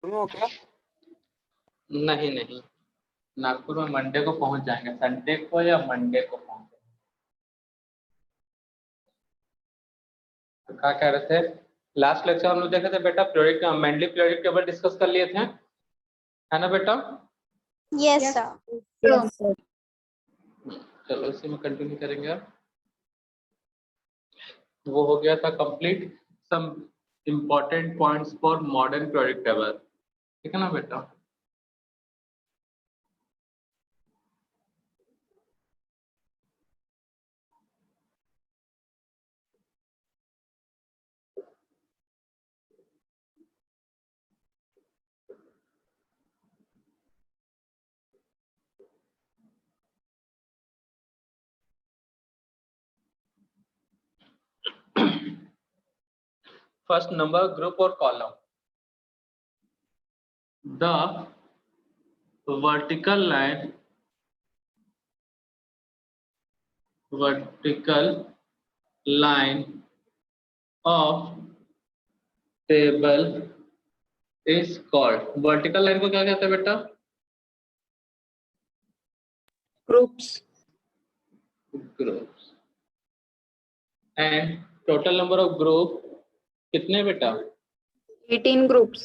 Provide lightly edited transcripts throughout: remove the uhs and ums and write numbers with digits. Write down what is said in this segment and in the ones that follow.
नागपुर में हो क्या? नहीं नहीं, नागपुर में मंडे को पहुंच जाएंगे, संडे को या मंडे को पहुंचेंगे। तो क्या कह रहे थे? लास्ट लेक्चर हम लोग देखे थे बेटा, periodic mainly periodic table discuss कर लिए थे, है ना बेटा? Yes sir. चलो इसी में कंटिन्यू करेंगे अब। वो हो गया था complete some important points for modern periodic table, ठीक है ना बेटा? First, number, group or column. The vertical line of table is called. Vertical line को क्या कहते हैं बेटा? Groups. Groups. And total number of group कितने बेटा? 18 groups.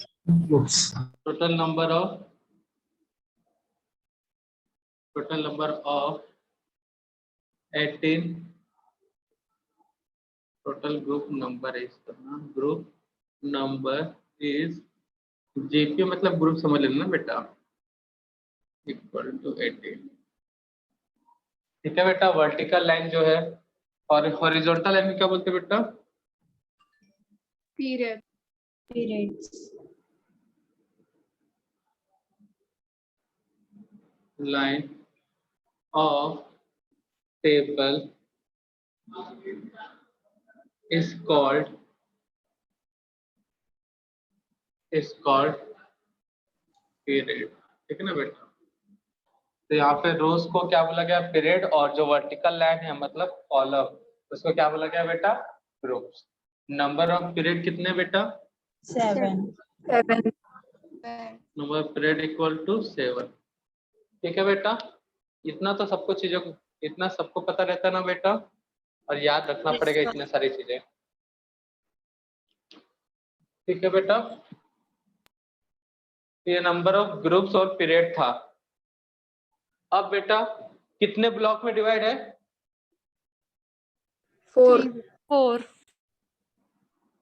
Total number of 18. Total group number is group number is GP मतलब group समझ लेना बेटा, इक्वल टू 18। ठीक है बेटा? वर्टिकल लाइन जो है और हॉरिजॉन्टल लाइन क्या बोलते हैं बेटा? Periods. Line of table is called period, ठीक है ना बेटा? तो यहाँ पे रोज को क्या बोला गया? पीरियड, और जो वर्टिकल लाइन है मतलब कॉलम, उसको क्या बोला गया बेटा? ग्रुप्स। नंबर ऑफ पीरियड कितने बेटा? 7। Number of period equal to 7, ठीक है बेटा? इतना तो सबको चीजों को, इतना सबको पता रहता है ना बेटा, और याद रखना पड़ेगा इतने सारी चीजें, ठीक है बेटा? ये नंबर ऑफ ग्रुप्स और पीरियड था। अब बेटा कितने ब्लॉक में डिवाइड है? 4।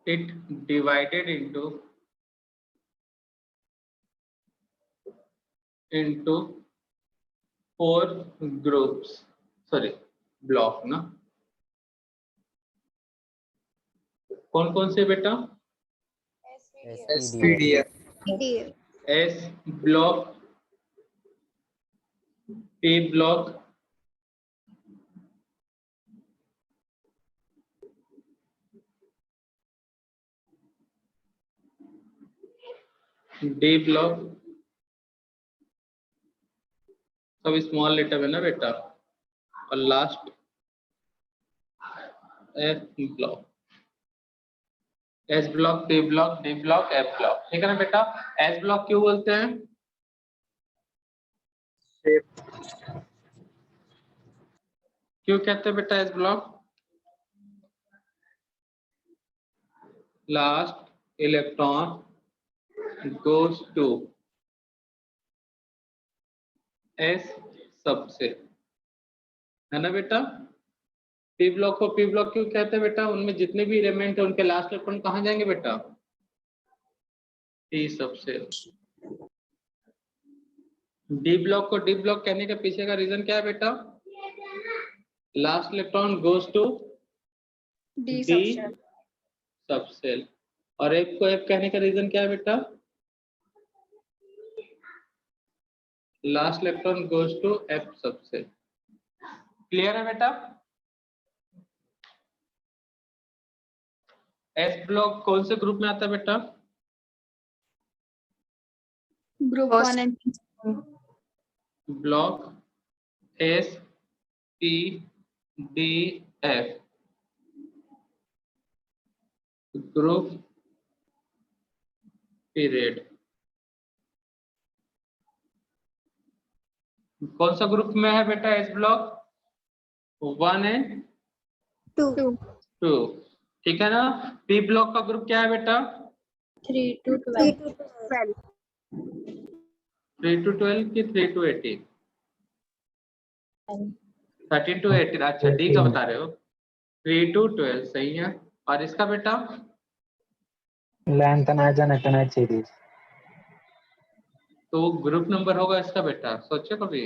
It divided into 4 groups, sorry block ना। कौन कौन से बेटा? PDF, S block, P block, D block, सब स्मॉल लेटर है ना बेटा, और last F block, S block, P block, D block, F block, ठीक है ना बेटा? S ब्लॉक क्यों बोलते हैं? क्यों कहते हैं बेटा S block? Last electron goes to S subshell, है ना बेटा? P ब्लॉक को P ब्लॉक क्यों कहते हैं बेटा? उनमें जितने भी एलिमेंट है उनके लास्ट इलेक्ट्रॉन कहाँ जाएंगे बेटा? P subshell. D ब्लॉक को D ब्लॉक कहने के पीछे का रीजन क्या है बेटा? Last electron goes to D subshell, और F को F कहने का रीजन क्या है बेटा? Last electron goes to F subshell. Clear है बेटा? S ब्लॉक कौन से ग्रुप में आता है बेटा? Group 1 and block S P D F, group period, कौन सा ग्रुप में है बेटा एस ब्लॉक? 1 एंड 2. 2, ठीक है ना। पी ब्लॉक का ग्रुप क्या है बेटा? 3 to 12. 3 to 12 की 3 to 18? 13 to 18, अच्छा डी का बता रहे हो। 3 to 12 सही है। और इसका बेटा? lengthenized and actinide series. तो ग्रुप नंबर होगा इसका बेटा, सोचो कभी।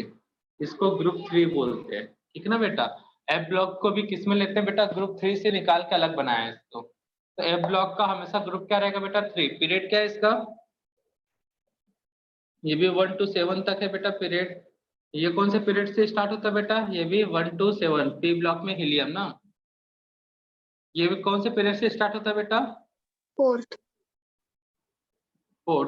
इसको ग्रुप 3 बोलते हैं, ठीक है ना बेटा। एफ ब्लॉक को भी किस में लेते हैं बेटा? ग्रुप 3 से निकाल के अलग बनाया है इसको। तो एफ ब्लॉक का हमेशा ग्रुप क्या रहेगा बेटा? 3। पीरियड क्या है इसका? ये भी 1 to 7 तक है बेटा पीरियड। ये कौन से पीरियड से स्टार्ट होता है बेटा? ये भी 1 to 7, पी ब्लॉक में हीलियम ना। ये भी कौन से पीरियड से स्टार्ट होता है बेटा? 4th. 4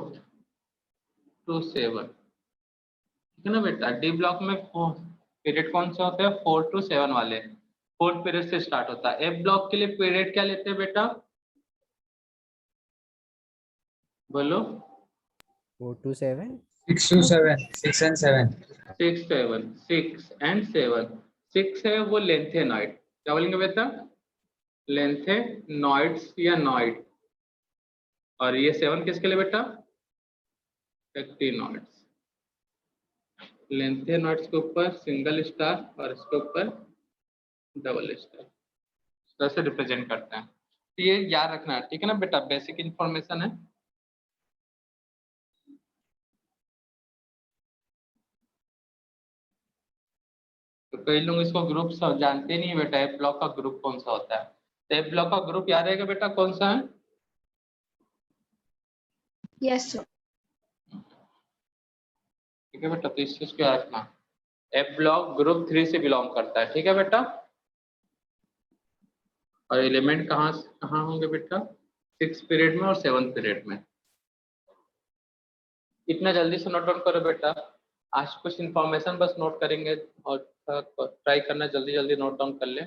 to 7, ठीक है ना बेटा। डी ब्लॉक में पीरियड कौन से होते हैं? 4 to 7 वाले, 4th पीरियड से स्टार्ट होता है। एफ ब्लॉक के लिए पीरियड क्या लेते हैं बेटा? बोलो। 4 to 7. 6 to 7. 6 and 7. 6 7, 6 and 7। 6 है वो लेंथेनॉइड, क्या बोलेंगे बेटा? लेंथेनॉइड्स या नॉइड। और ये 7 किसके लिए बेटा? एक्टिनॉइड्स। लेंथेनॉइड्स के ऊपर सिंगल स्टार और इसके ऊपर डबल स्टार, इस तरह से रिप्रेजेंट करते हैं। तो ये याद रखना है, ठीक है ना बेटा, बेसिक इंफॉर्मेशन है। तो कई लोग इसको ग्रुप जानते नहीं है बेटा, एफ ब्लॉक का ग्रुप कौन सा होता है। तो एफ ब्लॉक का ग्रुप याद रहेगा बेटा कौन सा है? Yes, sir. ठीक है बेटा, तो इस चीज को याद रखना। एफ ब्लॉक ग्रुप 3 से बिलोंग करता है, ठीक है बेटा। और एलिमेंट कहाँ होंगे बेटा? 6 पीरियड में और 7 पीरियड में। इतना जल्दी से नोट डाउन करो बेटा। आज कुछ इन्फॉर्मेशन बस नोट करेंगे और ट्राई करना जल्दी जल्दी नोट डाउन कर ले।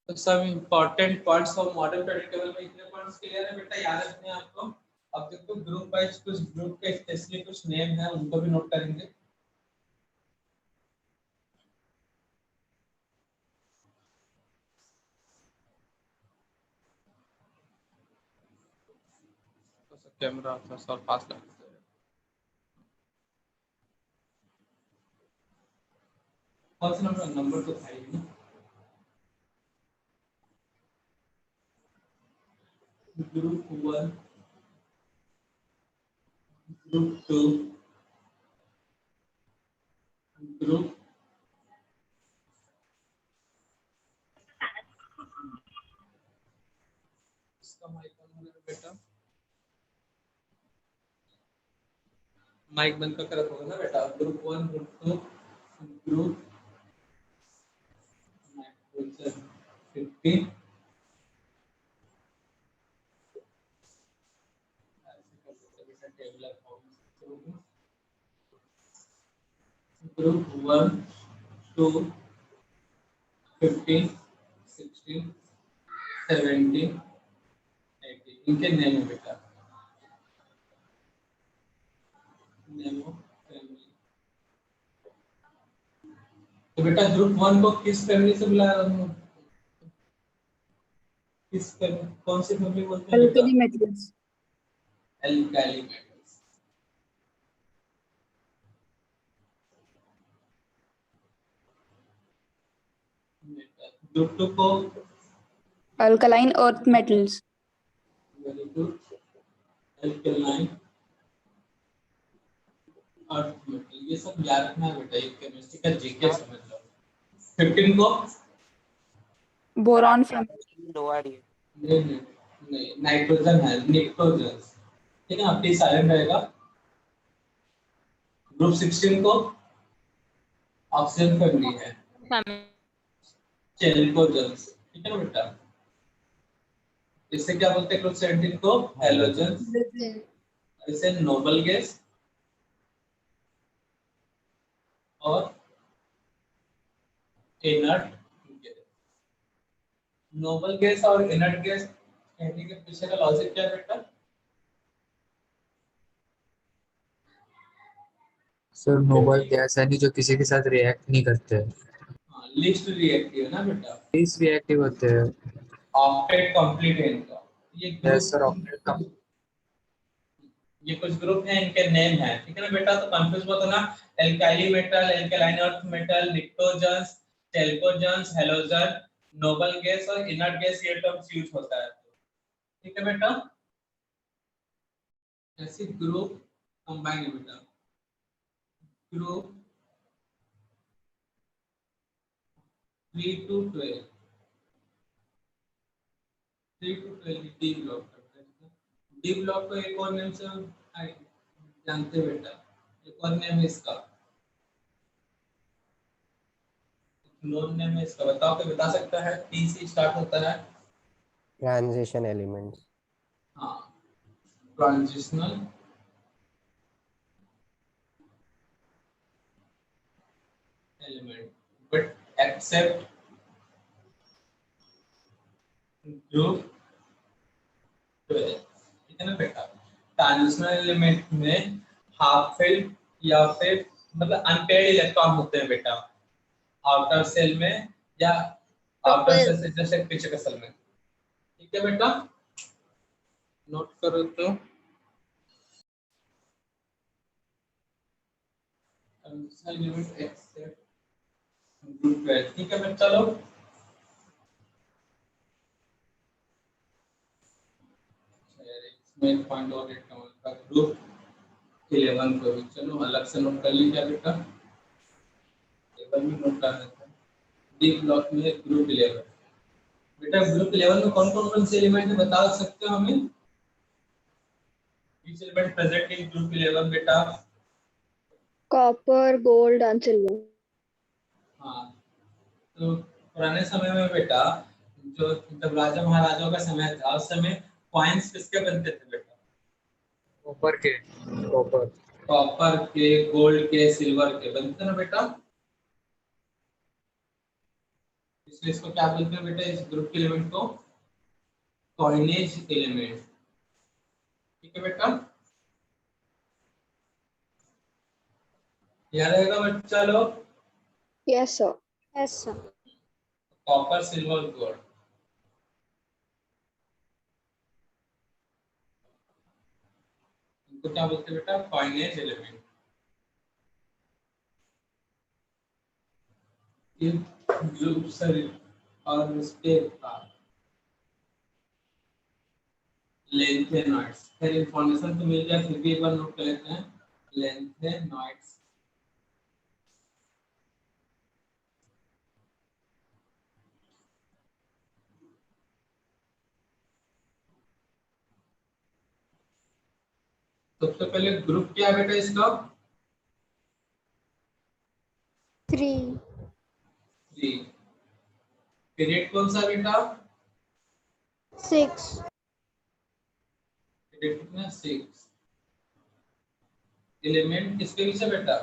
तो सब important points of model predictable में इतने पॉइंट्स क्लियर है बेटा, याद रखने हैं आपको। अब देखो ग्रुप वाइज कुछ ग्रुप के स्पेशली कुछ नेम है, उनको भी नोट करेंगे। तो कैमरा थोड़ा सा पास कर, कौन सा नंबर तो था ही नहीं। ग्रुप 1, ग्रुप 2, ग्रुप इसका माइक बंद है बेटा, माइक बंद कर रखा होगा ना बेटा। Group 1, group 2, group nitrogen 50, group 1, 2, 15, 16, 17, 18, इनके नेम है बेटा। Nemo family. तो बेटा ग्रुप 1 को किस फैमिली से बुलाया हम लोग? किस फैमिली, कौन सी फैमिली बोलते हैं बेटा? Alkali metals. एल्काइली मेटल्स। ग्रुप 2 को Alkaline earth metals. Very good, alkaline earth metal. ये सब याद रखना है बेटा, ये केमिस्ट्री का जीके समझ लो। 15 को Boron family. नहीं नाइट्रोजन है, निट्रोजन, ठीक है ना, टी साइलेंट रहेगा। ग्रुप 16 को ऑक्सीजन फैमिली है, चेल्कोजन्स, ठीक है ना बेटा। इससे क्या बोलते हैं ग्रुप 17 को? हैलोजन। इसे नोबल गैस और इनर्ट गैस। नोबल गैस और इनर्ट गैस कहने के पीछे का लॉजिक क्या है बेटा? सर नोबल गैस यानी जो किसी के साथ रिएक्ट नहीं करते, हाँ, लिस्ट रिएक्टिव है ना बेटा, लीस्ट रिएक्टिव होते हैं। ऑक्टेट कंप्लीट है इनका। ये यस सर, ग्रुप, ऑक्टेट का। ये कुछ ग्रुप है, इनके नेम है, ठीक है ना बेटा? तो कंफ्यूज मत होना। Alkali metal, alkaline earth metal, pnictogens, chalcogens, halogen, noble gas और इनर्ट गैस, ये टर्म्स यूज होता है, ठीक है बेटा? ऐसे ग्रुप कंबाइन है बेटा। Group 3 to 12, 3 to 12 D block करता है। डी ब्लॉक को एक और नेम से जानते हैं बेटा, एक और नेम है इसका, क्लोन नेम है इसका, बताओ कोई बता सकता है? टी से स्टार्ट होता है। Transition elements. हाँ, transitional element, but except group 12, ठीक है ना बेटा? ट्रांजिशनल एलिमेंट में हाफ फिल या फिर मतलब अनपेयर्ड इलेक्ट्रॉन होते हैं बेटा, आउटर सेल में या आउटर सेल से जैसे पीछे के सेल में, ठीक है बेटा? नोट करो तो ट्रांजिशनल एलिमेंट एक्सेप्ट ग्रुप 12, ठीक है बेटा? चलो इसमें पॉइंट और एक का ग्रुप 11 को भी चलो अलग से नोट कर लीजिए बेटा, टेबल में नोट कर देते हैं। डी ब्लॉक में ग्रुप 11, बेटा ग्रुप 11 में कौन से एलिमेंट है बता सकते हो हमें? Which element present in group 11 बेटा? Copper, gold and silver. हाँ, तो पुराने समय में बेटा, जो जब राजा महाराजाओं का समय था उस समय कॉइन्स किसके बनते थे बेटा? कॉपर के। कॉपर। कॉपर के, गोल्ड के, सिल्वर के बनते ना बेटा? इसलिए इसको क्या बोलते हैं बेटा, इस ग्रुप के एलिमेंट को? कॉइनेज एलिमेंट, ठीक है बेटा? याद रहेगा बच्चा लोग? Yes, sir. Yes, sir. Copper, silver, gold, इनको क्या बोलते हैं बेटा? Coinage element. ये ग्रुप सर और उसके लेंथेनॉइड्स, फिर इंफॉर्मेशन तो मिल गया, फिर भी एक बार नोट कर लेते हैं। लेंथेनॉइड्स, सबसे पहले ग्रुप क्या है बेटा इसका? 3. 3। पीरियड कौन सा बेटा? 6. पीरियड कितना? 6। एलिमेंट किसके पीछे बेटा?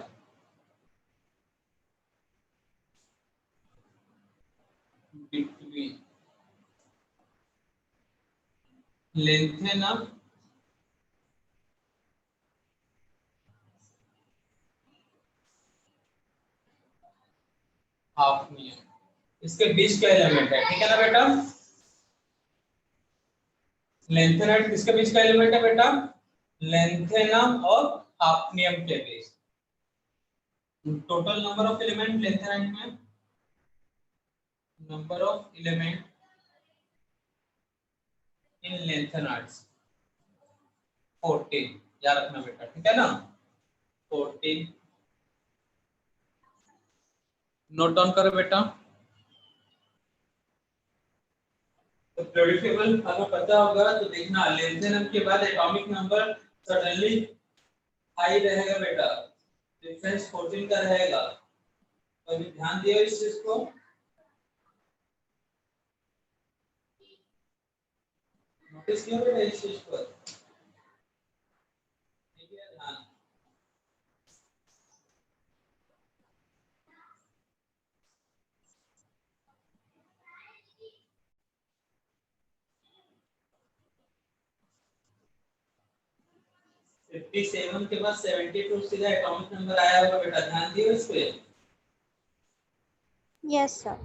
बिटवीन। लेंथ है ना? हाफनियम, इसके बीच का एलिमेंट है, ठीक है ना बेटा? लेंथेनाइड किसके बीच का एलिमेंट है बेटा? लेंथेनम और हाफनियम के बीच। Total number of element lanthanide में, number of element in lanthanides 14, याद रखना बेटा, ठीक है ना? 14, नोट डाउन करो बेटा। तो पीरियोडिक टेबल अगर पता होगा तो देखना, लेंथेनम के बाद एटॉमिक नंबर सडनली हाई रहेगा बेटा, डिफरेंस 14 का रहेगा, तो अभी ध्यान दियो इस चीज को, नोटिस किया बेटा इस चीज पर, ठीक है? ध्यान, 57 के बाद 72 सीधा एटॉमिक नंबर आया होगा बेटा, ध्यान दियो इस पे। Yes, sir.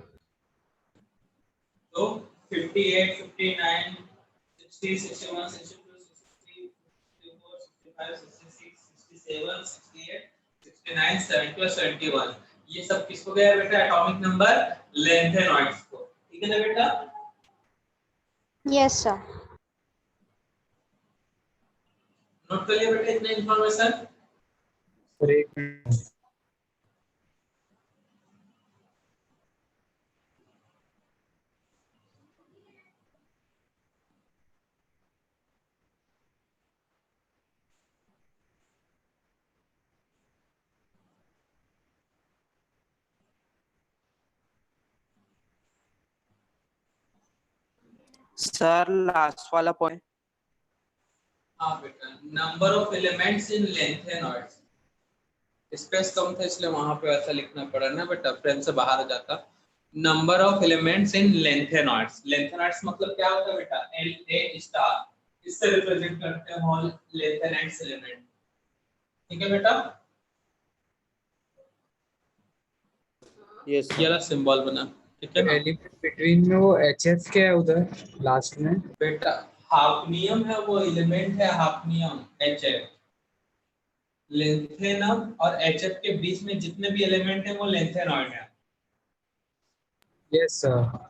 तो 58, 59, 60, 61, 62, 63, 64, 65, 66, 67, 68, 69, 70 और 71, ये सब किसको गया बेटा? एटॉमिक नंबर लेंथेनॉइड्स को। ठीक है ना बेटा? Yes, sir. नोट कर लिया बेटा इतना इंफॉर्मेशन? सर एक मिनट। सर लास्ट वाला पॉइंट। हाँ बेटा, number of elements in lanthanoids. Space कम था इसलिए वहां पे ऐसा लिखना पड़ा ना बेटा, फ्रेम से बाहर आ जाता। Number of elements in lanthanoids. Lanthanoids मतलब क्या होता है बेटा? एल ए स्टार, इससे रिप्रेजेंट करते हैं ऑल लेंथेनॉइड्स एलिमेंट। ठीक है बेटा? यस ये वाला सिंबल बना, ठीक है ना एलिमेंट बिटवीन में वो एच एफ क्या है उधर लास्ट में? बेटा? हाफनियम है वो एलिमेंट है, हाफनियम एचएफ। लेंथेनम और एचएफ के बीच में जितने भी एलिमेंट हैं वो लेंथेनॉइड है। Yes sir.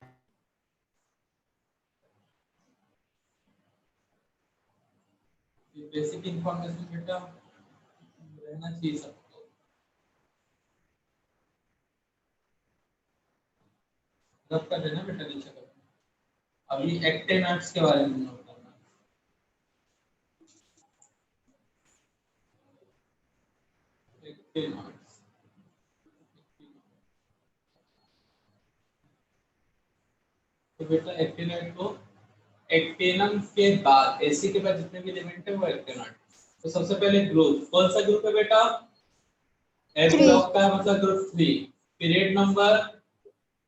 ये बेसिक इंफॉर्मेशन बेटा रहना चाहिए सबको। रब कर देना बेटा नीचे कर। अभी एक्टेनॉइड्स के बारे में नोट करना। एक्टेनॉइड्स, तो बेटा एक्टेनॉइड को एक्टेनम के बाद एसी के बाद जितने भी एलिमेंट है वो एक्टेनॉइड। तो सबसे पहले ग्रुप, कौन सा ग्रुप है बेटा? एच 3. ब्लॉक का मतलब group 3। Period number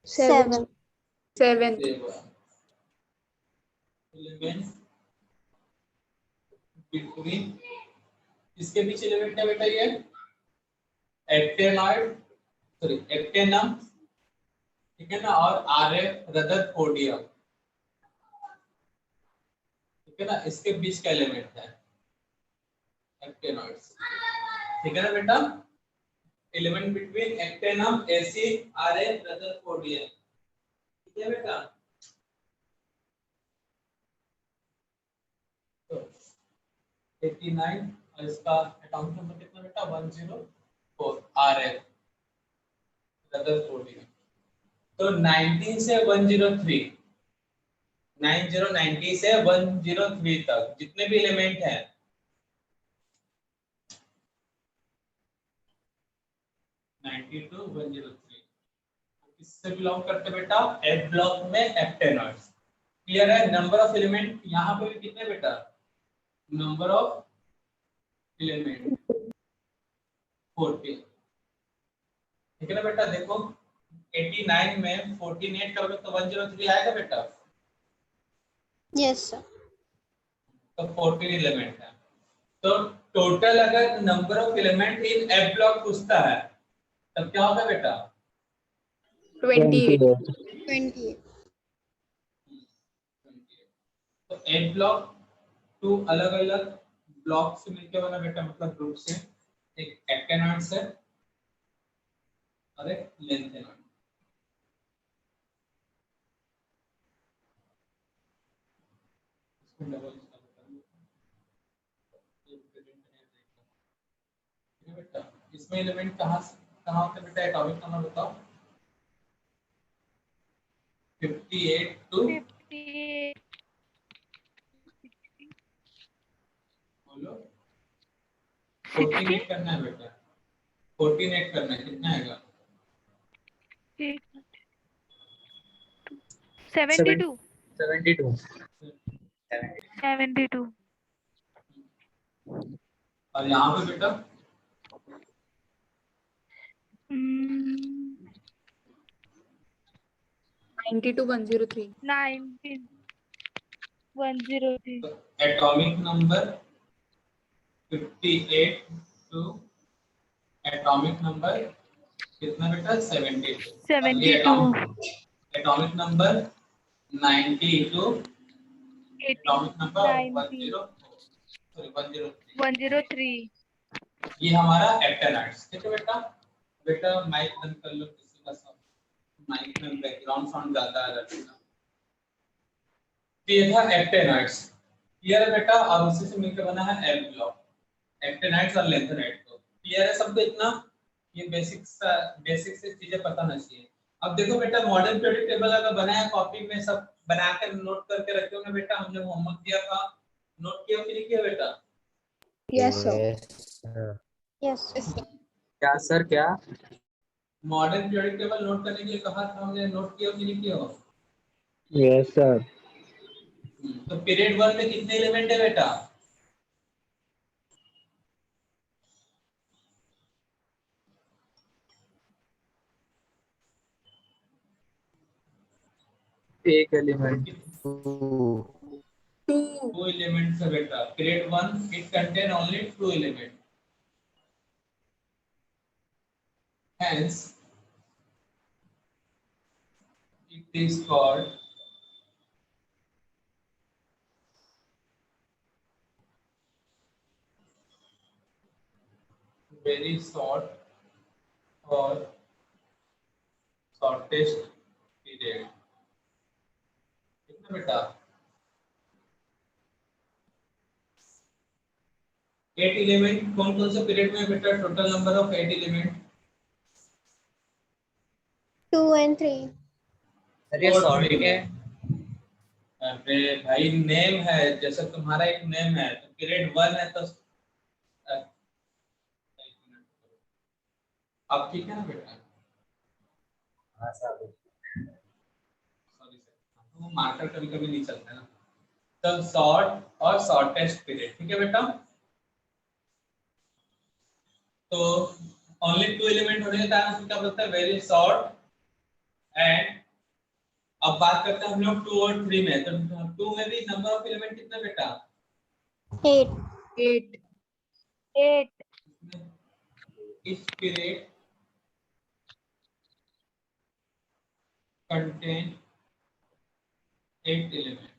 7. 7th. Element between, इसके बीच एलिमेंट है बेटा ये एक्टेनॉइड, सॉरी एक्टेनम, ठीक है ना, और आरए रदरफोर्डियम, ठीक है ना, इसके बीच का एलिमेंट है एक्टेनॉइड्स। ठीक है ना बेटा? Element between actinium, AC, RA rutherfordium. ठीक है बेटा? तो 89 और इसका एटॉमिक नंबर कितना बेटा? 104 आरएफ रदरफोर्डियम। तो 19 से 103, 90 से 103 तक जितने भी एलिमेंट हैं, 90 to 103 किससे बिलोंग करते बेटा? एफ ब्लॉक में एक्टेनॉइड्स। क्लियर है? नंबर ऑफ एलिमेंट यहाँ पे भी कितने बेटा? Number of element 40। ठीक है ना बेटा? देखो 89 में 14 ऐड करोगे तो 103 आएगा बेटा। Yes, sir. तो 14 एलिमेंट है। तो टोटल अगर number of element in F block पूछता है तब क्या होगा बेटा? 28. 28. तो एफ ब्लॉक टू अलग अलग ब्लॉक से मिलकर बना बेटा, मतलब ग्रुप से। एक एक्टेनॉइड है और एक लेंथेनॉइड। इसको डबल इसका बता दो। बेटा इसमें एलिमेंट कहाँ कहाँ होते बेटा? एटॉमिक नंबर बताओ। 58 टू बोलो 14 करना है बेटा, 14 करना है, कितना आएगा? 72. 72। 72. और यहाँ पे बेटा 90 to 103. 19 103 atomic number 58 to atomic number कितना बेटा 72 और ये 72 atomic number 90 to 80 atomic number 90 103 103 ये हमारा एक्टेनाइड्स ठीक है बेटा। बेटा माइक बंद कर लो, किसी का माइक में बैकग्राउंड साउंड ज्यादा आ रहा है। तो ये था एक्टेनाइड्स क्लियर है बेटा, और उसी से मिलकर बना है एल ब्लॉक एक्टेनाइड्स और लेंथेनाइड। तो क्लियर है सबको इतना, ये बेसिक से चीजें पता होना चाहिए। अब देखो बेटा मॉडर्न पीरियोडिक टेबल अगर बनाया कॉपी में सब बना कर नोट करके रखे होंगे बेटा, हमने होमवर्क दिया था, नोट किया कि नहीं किया बेटा? Yes, sir. sir. Yes. क्या सर क्या? मॉडर्न पीरियोडिक टेबल नोट करने के लिए कहा था हमने, नोट किया कि नहीं किया? Yes, sir. तो पीरियड 1 में कितने एलिमेंट है बेटा? एक एलिमेंट। 2. 2 2 एलिमेंट्स है बेटा। Period 1 it contain only 2 element, hence it is called very short or shortest period। कितना बेटा? 8 एलिमेंट। कौन कौन से पीरियड में बेटा total number of 8 element? 2 and 3. अरे और सॉरी three है। अरे भाई नेम है, जैसे तुम्हारा एक नेम है तो पीरियड 1 है तो अब ठीक है ना बेटा? हाँ सर। सॉरी सर, वो मार्कर कभी कभी नहीं चलता ना। तो शॉर्ट और शॉर्टेस्ट पीरियड ठीक है बेटा। तो ओनली 2 एलिमेंट होने के कारण क्या बोलते हैं वेरी शॉर्ट। एंड अब बात करते हैं हम लोग 2 और 3 में। तो 2 में भी नंबर ऑफ एलिमेंट कितना बेटा? 8. 8 इस पीरियड contain 8 एलिमेंट।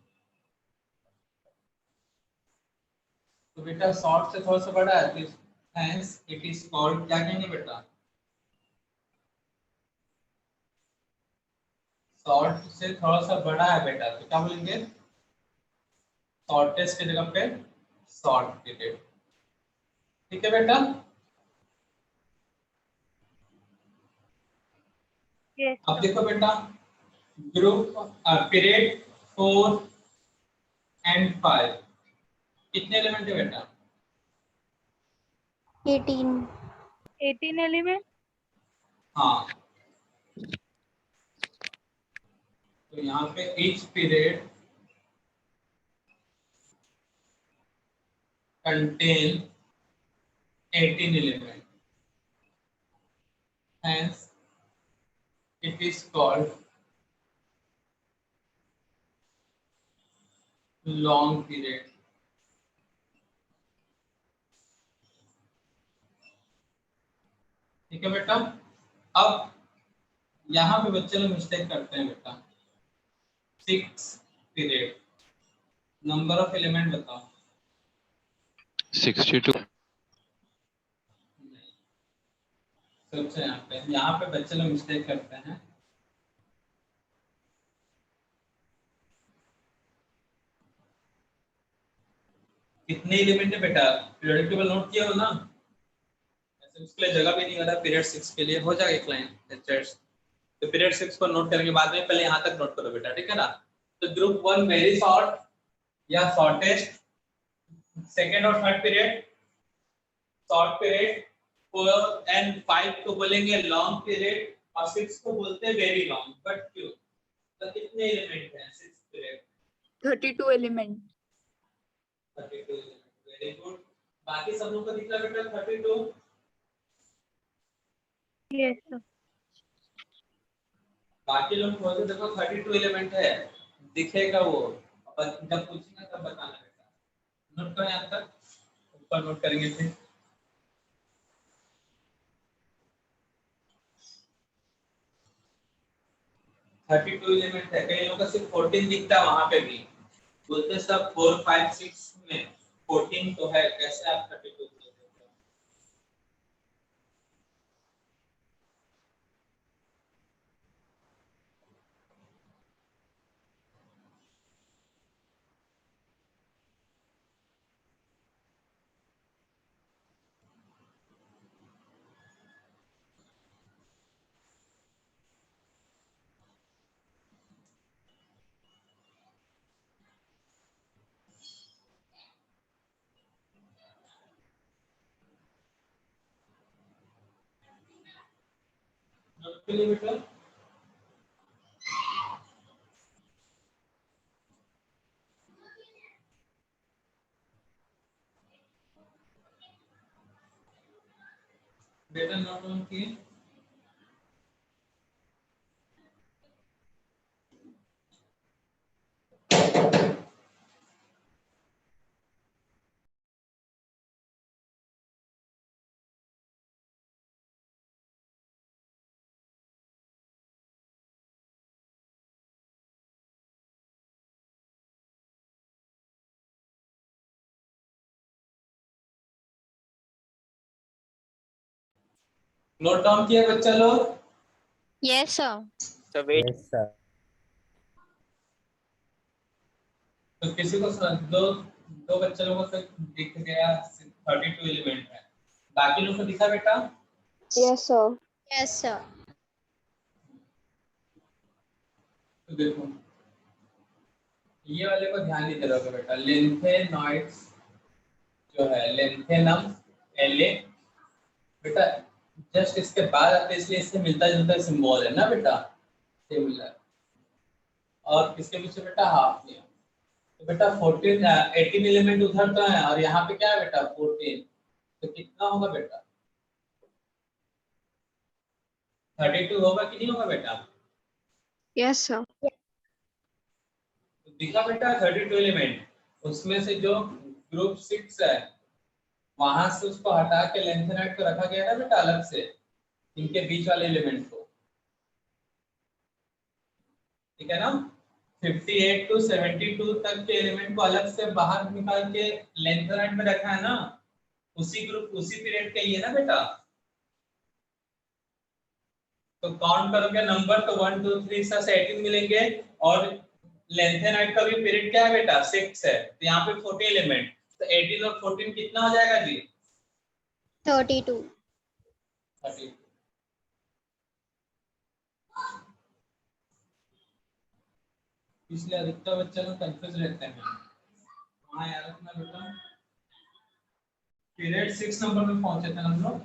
तो बेटा शॉर्ट से थोड़ा सा बड़ा है तो hence it is called, क्या कहेंगे बेटा? शॉर्ट से थोड़ा सा बड़ा है बेटा तो क्या बोलेंगे? शॉर्टेस्ट की जगह पे शॉर्ट पीरियड। ठीक है बेटा। yes अब देखो बेटा ग्रुप पीरियड 4 एंड 5 कितने एलिमेंट है बेटा? 18. 18 एलिमेंट हाँ, तो यहाँ पे each period contain 18 element, hence it is called long period। ठीक है बेटा। अब यहाँ पे बच्चे लोग मिस्टेक करते हैं बेटा। 6 पीरियड, नंबर ऑफ एलिमेंट बताओ। 62 सोचो यहाँ पे बच्चे लोग मिस्टेक करते हैं। कितने एलिमेंट है बेटा? पीरियोडिक टेबल नोट किया हो ना? ऐसे उसके लिए जगह भी नहीं हो रहा। पीरियड 6 के लिए हो जाएगा क्लाइंट लेक्चर्स। तो पीरियड 6 को नोट करने के बाद में पहले यहाँ तक नोट करो बेटा, ठीक है ना? तो ग्रुप 1 वेरी शॉर्ट या शॉर्टेस्ट, सेकेंड और third period short period, 4 and 5 को बोलेंगे लॉन्ग पीरियड और 6 को बोलते हैं वेरी लॉन्ग। बट क्यों? तो कितने एलिमेंट हैं 6 period? 32 element 32 element. Very good. बाकी सब लोग को दिख रहा बेटा 32? yes sir बाकी लोग बोलते देखो 32 एलिमेंट है, दिखेगा वो, अपन जब पूछेंगे तब बताना बेटा। नोट करें यहाँ तक। ऊपर नोट करेंगे फिर। थर्टी टू एलिमेंट है, कई लोगों का सिर्फ 14 दिखता है, वहां पे भी बोलते सब 4 5 6 में 14 तो है, कैसे आप 32 बोलते हो? नोट के लिए बेटा बेटा नोट ऑन की। नोट डाउन किया बच्चा लोग? Yes, sir. So wait. Yes, sir. तो किसी को दो दो बच्चे लोगों को दिख गया 32 एलिमेंट है, बाकी लोगों को दिखा बेटा? Yes, sir. Yes, sir. तो देखो ये वाले को ध्यान नहीं दे रहोगे बेटा, लेंथेनॉइड्स जो है लेंथेनम एले बेटा, जस्ट इसके बाद आते इसलिए इससे मिलता जुलता सिंबल है ना बेटा, सिमिलर। और किसके पीछे बेटा? हाफ नियम। तो बेटा 14 18 एलिमेंट उधर तो है और यहाँ पे क्या है बेटा? 14। तो कितना होगा बेटा? 32 होगा कि नहीं होगा बेटा? Yes, sir. तो दिखा बेटा 32 एलिमेंट, उसमें से जो ग्रुप 6 है वहां से उसको हटा के लेंथेनाइड को रखा गया ना बेटा अलग से, इनके बीच वाले एलिमेंट को, ठीक है ना? 58 टू 72 तक के एलिमेंट को अलग से बाहर निकाल के लेंथेनाइड में रखा है ना, उसी ग्रुप उसी पीरियड के ही है ना बेटा। तो काउंट करोगे नंबर तो 1 2 3 से 18 मिलेंगे, और लेंथेनाइड का भी पीरियड क्या है बेटा? 6 है, तो यहाँ पे 40 एलिमेंट, तो 18 और 14 कितना हो जाएगा जी? 32. 30। इसलिए अधिकतर बच्चे लोग कंफ्यूज रहते हैं। वहाँ याद रखना बेटा, पीरियड 6 नंबर में पहुंचे थे हम लोग।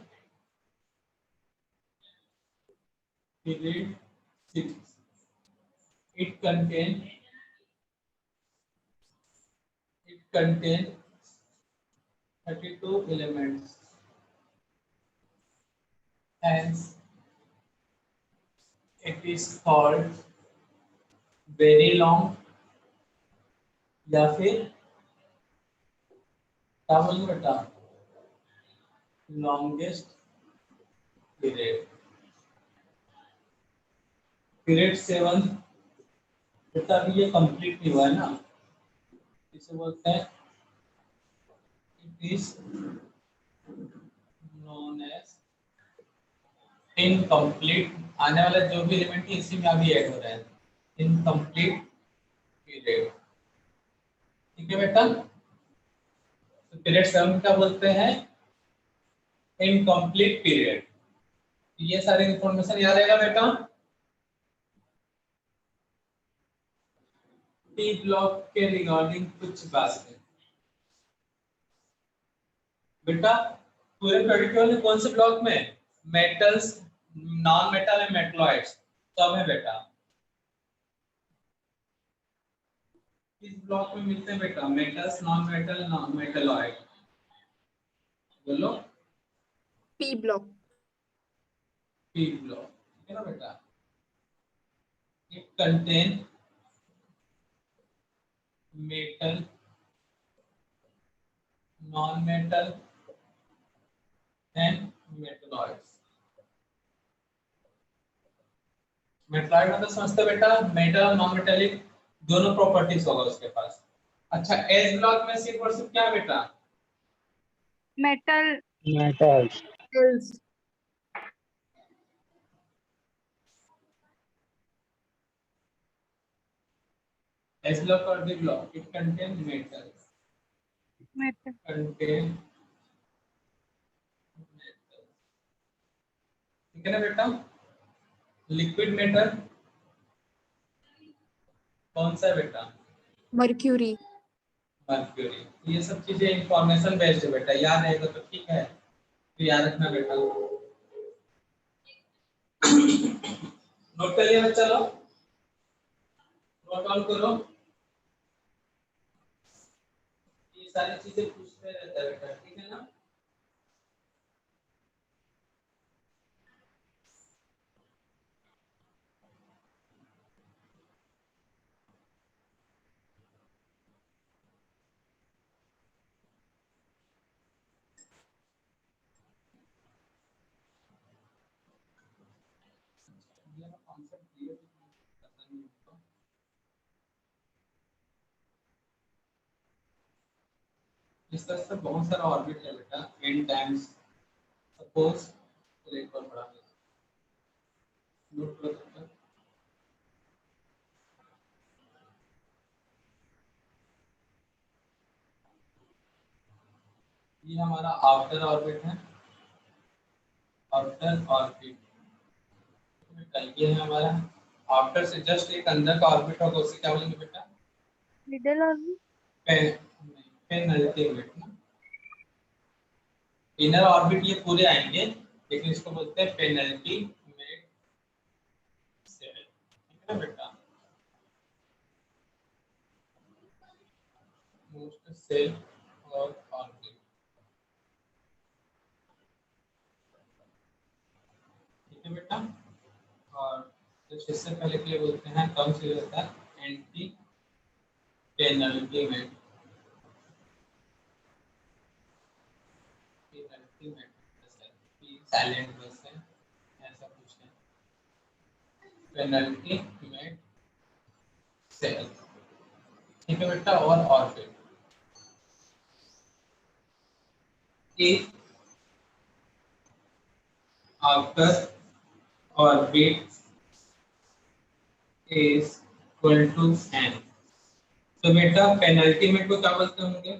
Period 6 it contain 32 elements, hence it is called very long, या फिर क्या बोलेंगे बेटा? Longest period. पीरियड 7 बेटा अभी ये कंप्लीट नहीं हुआ है ना, इसे बोलते हैं it is known as incomplete. आने वाला जो भी एलिमेंट है इसी में अभी ऐड हो रहा है, इनकम्प्लीट पीरियड, ठीक है बेटा? तो पीरियड 7 क्या बोलते हैं? Incomplete period. ये सारी इंफॉर्मेशन याद रहेगा बेटा? टी ब्लॉक के रिगार्डिंग कुछ बात है बेटा। पूरे पेरिफेरल में कौन से ब्लॉक में? Metals, non metal and metalloids सब है बेटा। किस ब्लॉक में मिलते हैं बेटा? Metals, non metal, non metalloid. बोलो। P block. पी ब्लॉक, ठीक है ना बेटा? It contain metal, non metal and metalloids. Metalloid मतलब समझते हो बेटा, मेटल और नॉन मेटेलिक दोनों प्रॉपर्टीज होगा उसके पास। अच्छा, एस ब्लॉक में सिर्फ और सिर्फ क्या है बेटा? मेटल। मेटल। एस ब्लॉक और B block it contain metals, metal. Contain metals, ठीक है ना बेटा। लिक्विड मेटल कौन सा है बेटा? मर्क्यूरी। मर्क्यूरी। ये सब चीजें इंफॉर्मेशन बेस्ड है बेटा, याद रहेगा तो ठीक है, तो याद रखना बेटा। नोट कर लिया बच्चा लोग? नोट ऑन करो, ये सारी चीजें पूछते रहता है बेटा, ठीक है ना। ये कॉन्सेप्ट क्लियर पता नहीं होगा। इस तरह से बहुत सारा ऑर्बिट है बेटा, n टाइम्स सपोज, तो एक और बड़ा नोट करो बेटा। ये हमारा आउटर ऑर्बिट है, आउटर ऑर्बिट बेटा, ये है हमारा आउटर से जस्ट एक अंदर का ऑर्बिट होगा, उसे क्या बोलेंगे बेटा? Middle orbit. पेनल्टीमेट ना। इनर ऑर्बिट ये पूरे आएंगे, लेकिन इसको बोलते हैं पेनल्टीमेट सेल, ठीक है ना बेटा। मोस्ट सेल और ऑर्बिट, ठीक है बेटा। और तो इससे पहले के लिए बोलते हैं कम से होता है एंटी पेनल्टीमेट, पेनल्टीमेट साइलेंट बस है, ऐसा कुछ है, पेनल्टीमेट सेल, ठीक है बेटा। और ऑर्बिट, एक outer orbit is equal to n, तो बेटा पेनल्टीमेट को क्या बोलते होंगे?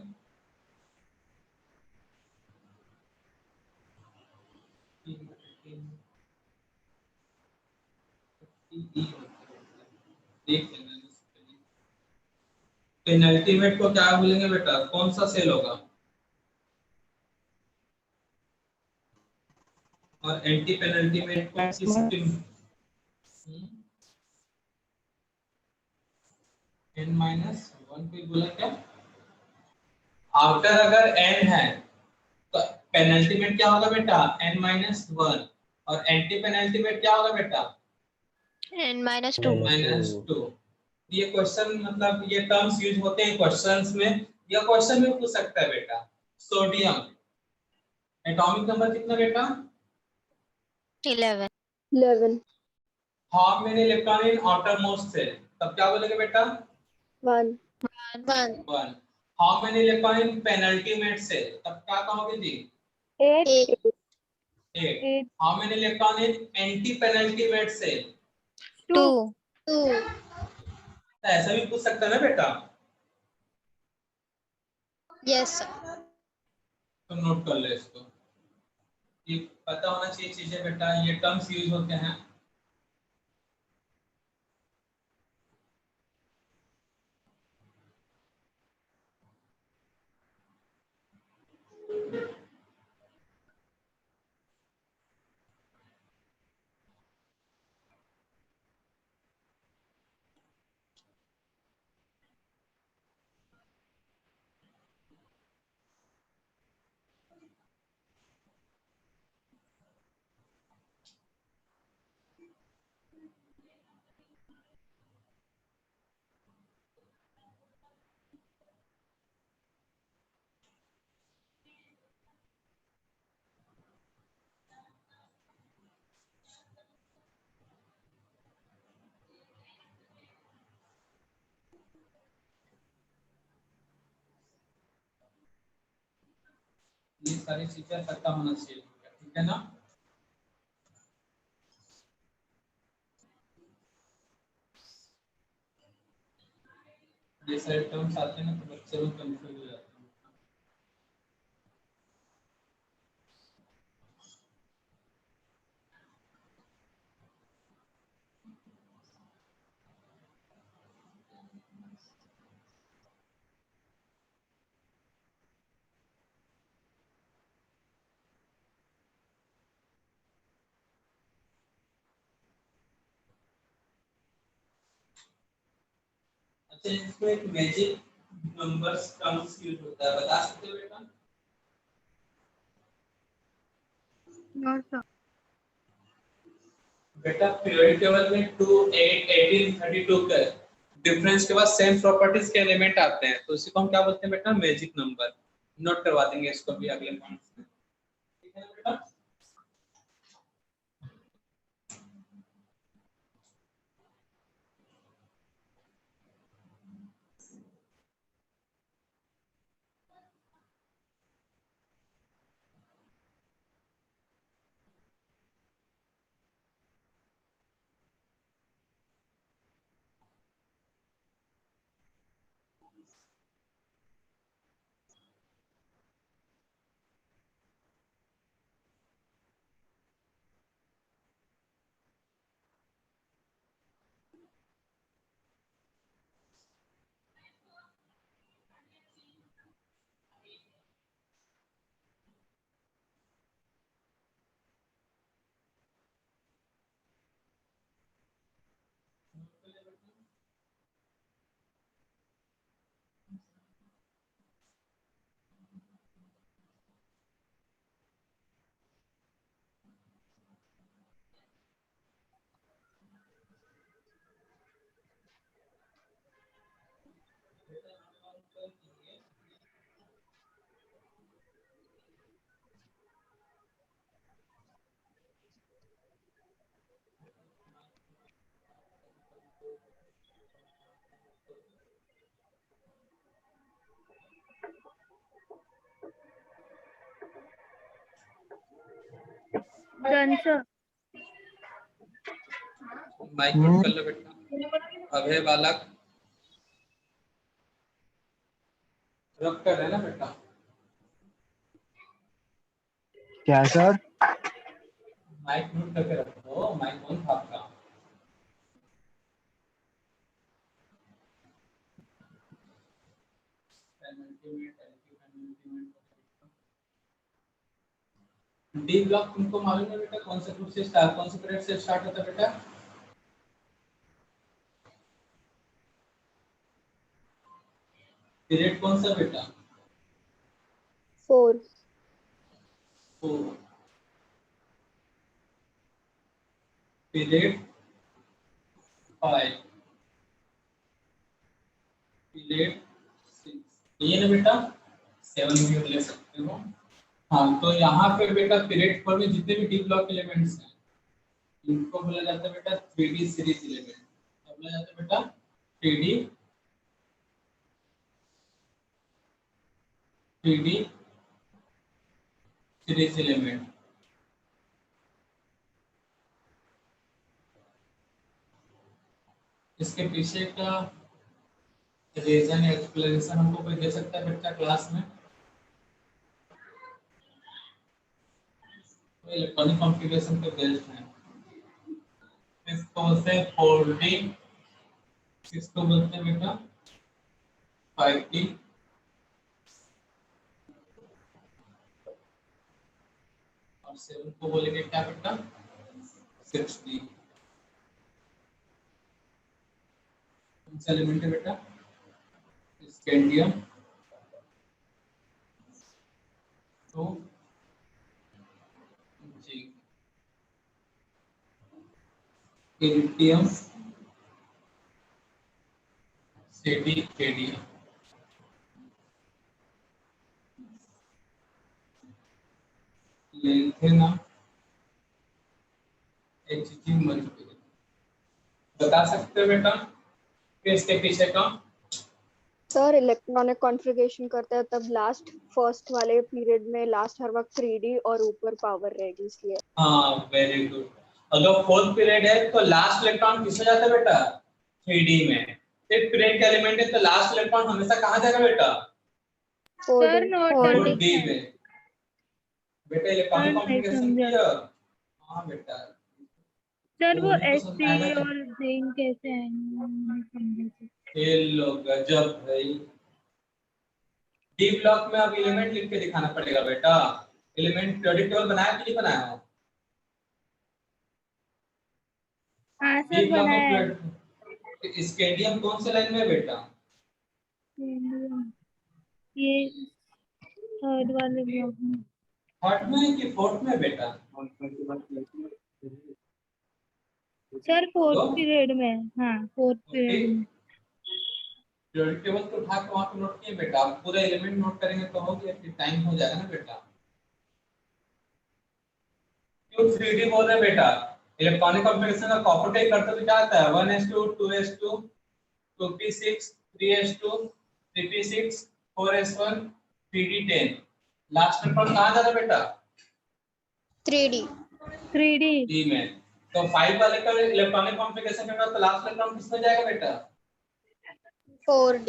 पेनल्टीमेट को क्या बोलेंगे बेटा, कौन सा सेल होगा? और एंटी पेनल्टीमेट को किस n-1 कोई बोला क्या? आउटर अगर n है तो पेनल्टीमेट क्या होगा बेटा? n-1, और एंटी पेनल्टीमेट क्या होगा बेटा? N-2. -2। ये क्वेश्चन मतलब ये टर्म्स यूज होते हैं क्वेश्चंस में, या क्वेश्चन में पूछ सकता है बेटा। सोडियम एटॉमिक नंबर कितना बेटा? 11. 11. How many electron in outer most shell, तब क्या बोलेंगे बेटा? 1. 1. 1। How many electron in penultimate shell, तब क्या कहोगे जी? 8. 8. 8। 8. How many electron in anti penultimate shell, 2. 2. ऐसा भी पूछ सकता है ना बेटा। Yes, sir. तो नोट कर ले इसको, ये पता होना चाहिए चीजें बेटा, ये टर्म्स यूज होते हैं। ये सारी चीजें पता होना चाहिए, ठीक है ना। ये सारे टर्म्स आते हैं ना तो बच्चे लोग कंफ्यूज हो जाते हैं। अच्छा, इसमें एक मैजिक नंबर्स टर्म्स यूज होता है, बता सकते हो बेटा? No, sir. बेटा पीरियड टेबल में 2, 8, 18, 32 का डिफरेंस के बाद सेम प्रॉपर्टीज के एलिमेंट आते हैं, तो इसी को हम क्या बोलते हैं बेटा? Magic number. नोट करवा देंगे इसको भी अगले पॉइंट्स में, ठीक है ना बेटा। Done, sir. माइक म्यूट कर लो बेटा। अभय बालक रब कर रहे हैं ना बेटा? क्या सर? माइक म्यूट करके रखो, माइक ऑन था आपका। डी ब्लॉक तुमको मालूम है बेटा कौन से ग्रुप से स्टार्ट, कौन से पीरियड से स्टार्ट होता है बेटा? पीरियड कौन सा बेटा? 4. 4। पीरियड 5। पीरियड 6। ये ना बेटा 7 भी ले सकते हो। हाँ, तो यहाँ पे बेटा पीरियड 4 में जितने भी डी ब्लॉक एलिमेंट्स हैं इनको बोला जाता है बेटा 3D सीरीज एलिमेंट। क्या बोला जाता है बेटा? 3D series element. इसके पीछे का रीजन एक्सप्लेनेशन हमको कोई दे सकता है बेटा क्लास में? तो इलेक्ट्रॉनिक कॉन्फ़िगरेशन पे बेस्ड है। इसको बोलते हैं 4D, इसको बोलते हैं बेटा 5D, और 7 को बोलेंगे क्या बेटा? 6D। कौन सा एलिमेंट है बेटा? स्कैंडियम, तो zinc, iridium, CD, cadmium. Lanthanum, HG, mercury. बता सकते हो बेटा कि इसके पीछे का सर इलेक्ट्रॉनिक कॉन्फ़िगरेशन करते हैं तब लास्ट फर्स्ट वाले पीरियड में लास्ट हर वक्त 3D और ऊपर पावर रहेगी इसलिए। हाँ वेरी गुड। अगर फोर्थ पीरियड है तो लास्ट इलेक्ट्रॉन किसमें जाता है बेटा? 3D में। फिफ्थ पीरियड का एलिमेंट है तो लास्ट इलेक्ट्रॉन हमेशा कहाँ जाएगा बेटा? सर नोट 4D में। बेटा इलेक्ट्रॉनिक नहीं कॉन्फ़िगरेशन समझा। किया? हाँ बेटा। सर वो उनको समझ एसपी आएगा और जिंक कैसे आएंगे नहीं समझे। ये लो गजब भाई। डी ब्लॉक में अब एलिमेंट लिख के दिखाना पड़ेगा बेटा। एलिमेंट पीरियोडिक टेबल बनाया कि नहीं बनाया हो? हाँ डी सर ब्लॉक बनाया है। में स्केडियम कौन से लाइन में है बेटा? ये थर्ड वाले ब्लॉक में। थर्ड में कि फोर्थ में बेटा? सर फोर्थ तो पीरियड में। हाँ फोर्थ पीरियड में। पीरियोडिक टेबल तो उठा के वहां पे नोट किए बेटा। आप पूरा एलिमेंट नोट करेंगे तो हो गया, फिर टाइम हो जाएगा ना बेटा। क्यों 3D बोल रहे हैं बेटा? इलेक्ट्रॉनिक कॉन्फ़िगरेशन का कॉपर टेक करते तो क्या आता है? 1s2 2s2 2p6 3s2 3p6 4s1 3d10। Last में कौन कहाँ जा रहा है बेटा? 3D 3D डी में। तो 5 वाले का इलेक्ट्रॉनिक कॉन्फ़िगरेशन में तो लास्ट इलेक्ट्रॉन किसमें जाएगा बेटा? 4D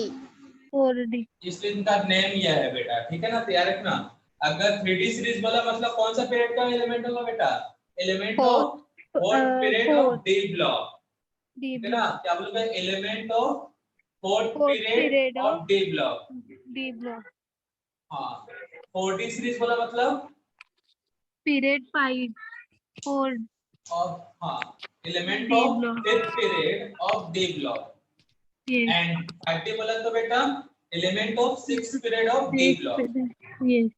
4D। इसलिए इनका नेम यह है बेटा, ठीक है ना? तैयार रखना। अगर 3D सीरीज बोला मतलब कौन सा पीरियड का एलिमेंट होगा बेटा? Element Fourth. Of fourth period of D block. D ठीक है ना? क्या बोलोगे? Element of fourth fourth period period of D block. D block हाँ 4D सीरीज बोला मतलब पीरियड 5 4 ऑफ, हाँ element D of block. Fifth period of D block. Yes and 5D बोला तो बेटा element of sixth period of D block. Yes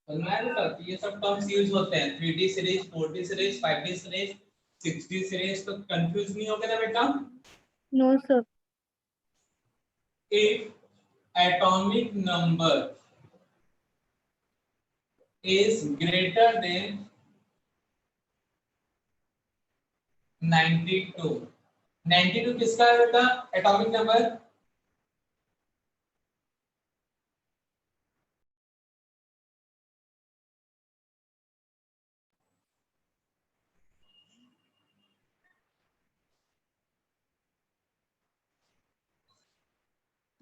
समझ में आया बेटा? तो ये सब टर्म्स यूज होते हैं। 3D series 4D series 5D series 6D series. तो कंफ्यूज नहीं होगे ना बेटा? No sir. If atomic number is greater than 92, 92 किसका है बेटा एटॉमिक नंबर?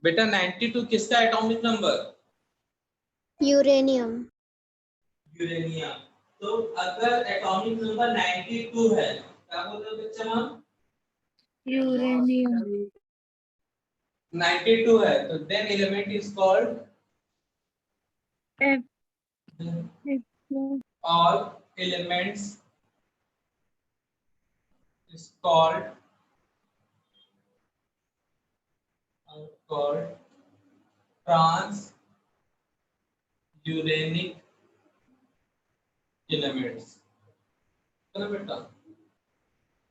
बेटा 92 किसका एटॉमिक नंबर? Uranium uranium. तो अगर एटॉमिक नंबर 92 है क्या बोल रहे हो बच्चा हम? यूरेनियम 92 है तो then element is called F all elements is called trans uranic elements। चलो बेटा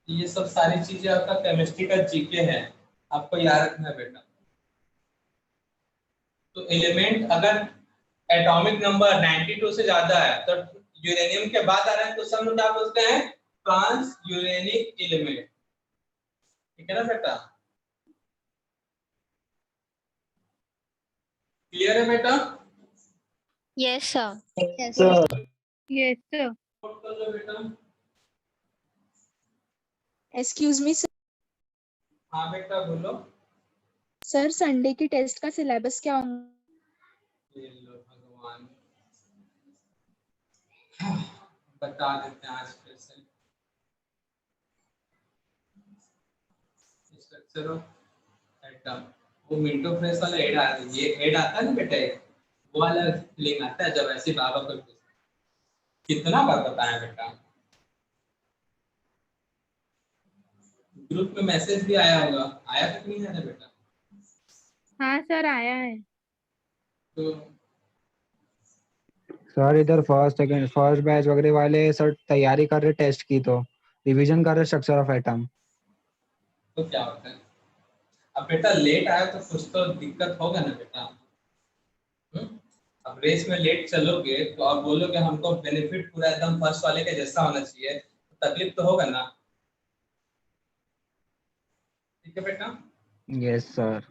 ये सब सारी चीजें आपका केमिस्ट्री का जीके है, आपको याद रखना है बेटा। तो एलिमेंट अगर एटॉमिक नंबर 92 से ज्यादा है तो यूरेनियम के बाद आ रहा है तो सब लोग क्या बोलते हैं? Transuranic element. ठीक है ना बेटा? क्लियर है बेटा? yes sir yes yes sir. Note कर लो बेटा। एक्सक्यूज मी हाँ बेटा बोलो। सर, संडे की टेस्ट का सिलेबस क्या होगा? ये लो भगवान बता देते हैं आज फिर से। स्ट्रक्चर ऑफ एटम, वो मिंटो फ्रेश वाला ऐड आता है। ये ऐड आता है ना बेटा, वो वाला लिंक आता है जब ऐसे बाबा को कितना बार बताया बेटा। ग्रुप में मैसेज भी आया होगा, आया तक नहीं आया बेटा? हाँ सर आया है। तो सर इधर फर्स्ट सेकंड फर्स्ट बैच वगैरह वाले सर तैयारी कर रहे टेस्ट की, तो रिवीजन कर रहे स्ट्रक्चर ऑफ एटम। तो क्या होता है? अब बेटा लेट आया तो कुछ तो दिक्कत होगा ना बेटा। अब रेस में लेट चलोगे तो आप बोलोगे हमको बेनिफिट पूरा एकदम फर्स्ट वाले के जैसा होना चाहिए, तो तकलीफ तो होगा ना। ठीक है बेटा? Yes sir.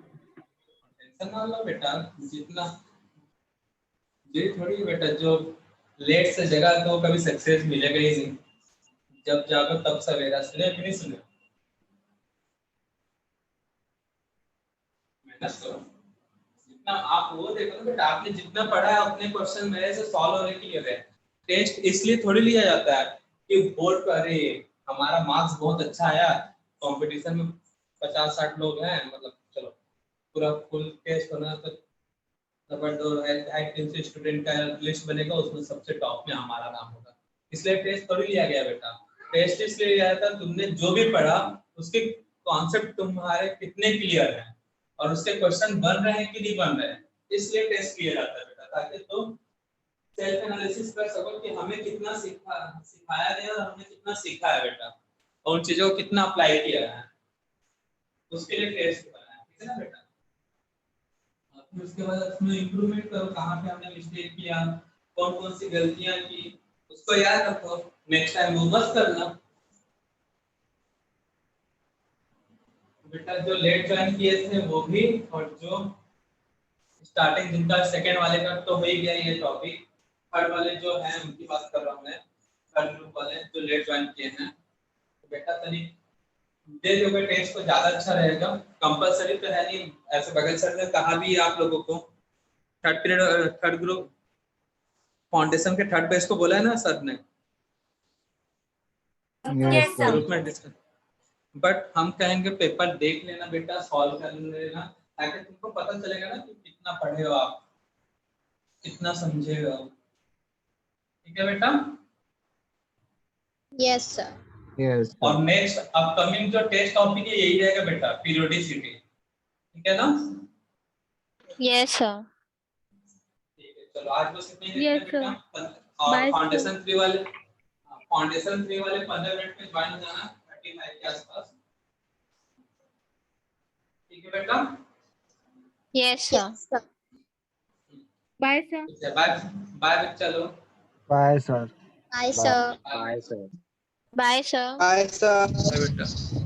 टेंशन ना लो बेटा, जितना ये थोड़ी बेटा जो लेट से जगह तो कभी सक्सेस मिलेगा ही नहीं, जब जागो तब सवेरा। सुने कि नहीं सुने? मेहनत करो जितना। आप वो देखो ना बेटा, आपने जितना पढ़ा है अपने क्वेश्चन मेरे से सॉल्व होने के लिए है। टेस्ट इसलिए थोड़ी लिया जाता है कि बोर्ड पर अरे हमारा मार्क्स बहुत अच्छा आया, कंपटीशन में 50-60 लोग हैं, मतलब चलो पूरा फुल टेस्ट होना तो जबरदस्त स्टूडेंट का लिस्ट बनेगा, उसमें सबसे टॉप में हमारा नाम होगा। इसलिए टेस्ट थोड़ी लिया गया बेटा। टेस्ट इसलिए लिया था तुमने जो भी पढ़ा उसके कॉन्सेप्ट तुम्हारे कितने क्लियर हैं और उसके क्वेश्चन बन रहे हैं कि नहीं बन रहे हैं, इसलिए टेस्ट किया जाता है बेटा, ताकि तुम सेल्फ एनालिसिस कर सको कि हमें कितना सिखाया गया और हमने कितना सीखा है बेटा, और उन चीजों को कितना अप्लाई किया है, उसके लिए टेस्ट बनाया है, ठीक है ना बेटा। फिर उसके बाद उसमें इंप्रूवमेंट करो, कहाँ पे हमने मिस्टेक किया, कौन कौन सी गलतियां की, उसको याद रखो, नेक्स्ट टाइम वो मत करना। बेटा जो लेट ज्वाइन किए थे वो भी, और जो स्टार्टिंग जिनका सेकंड वाले का तो हो ही गया ये टॉपिक, थर्ड वाले जो हैं उनकी बात कर रहा हूँ मैं, थर्ड ग्रुप वाले जो लेट ज्वाइन किए हैं, तो बेटा तनी दे दोगे टेस्ट तो ज्यादा अच्छा रहेगा। कंपलसरी तो है नहीं, ऐसे बगल सर ने कहा भी आप लोगों को third period third group foundation के थर्ड पेज को बोला है ना सर ने Yes, sir. ग्रुप में डिस्कस, बट हम कहेंगे पेपर देख लेना बेटा, सॉल्व कर लेना, ताकि तुमको पता चलेगा ना कि कितना पढ़े हो आप, कितना समझे हो। ठीक है बेटा। Yes, sir. Yes, और sir. नेक्स्ट अपकमिंग जो टेस्ट टॉपिक है यही रहेगा बेटा, पीरियोडिसिटी, ठीक है ना? Yes, sir. ठीक है, चलो आज बस इतना ही Yes, देखते हैं sir. बेटा। और Bye, sir. फाउंडेशन 3 वाले 15 मिनट में ज्वाइन हो जाना 35 के आसपास, ठीक है बेटा। Yes, sir. Yes, sir. Bye, sir. Bye bye, चलो Bye, sir. Bye, sir. Bye, sir. Bye, sir. Hi, sir. Bye बेटा।